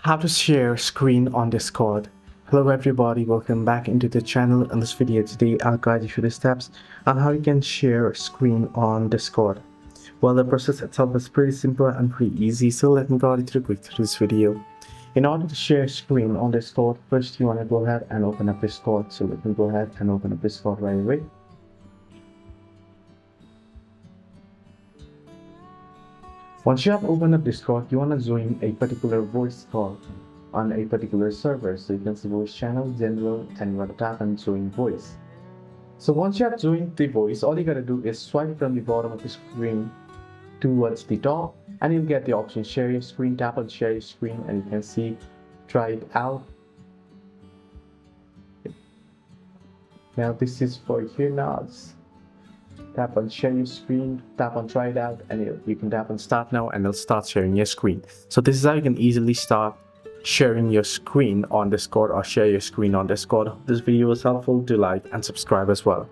How to share screen on Discord. Hello everybody, welcome back into the channel. In this video today I'll guide you through the steps on how you can share screen on Discord. Well, the process itself is pretty simple and pretty easy, so let me guide you through this video. In order to share screen on Discord, first you want to go ahead and open up Discord. So let me go ahead and open up Discord right away. Once you have opened up Discord, you want to join a particular voice call on a particular server. So you can see voice channel, general, and you want to tap on join voice. So once you have joined the voice, all you gotta do is swipe from the bottom of the screen towards the top, and you'll get the option share your screen. Tap on share your screen, and you can see try it out. Now this is for here now. Tap on share your screen, tap on try it out, and you can tap on start now and it'll start sharing your screen. So this is how you can easily start sharing your screen on Discord or share your screen on Discord. This video was helpful. Do like and subscribe as well.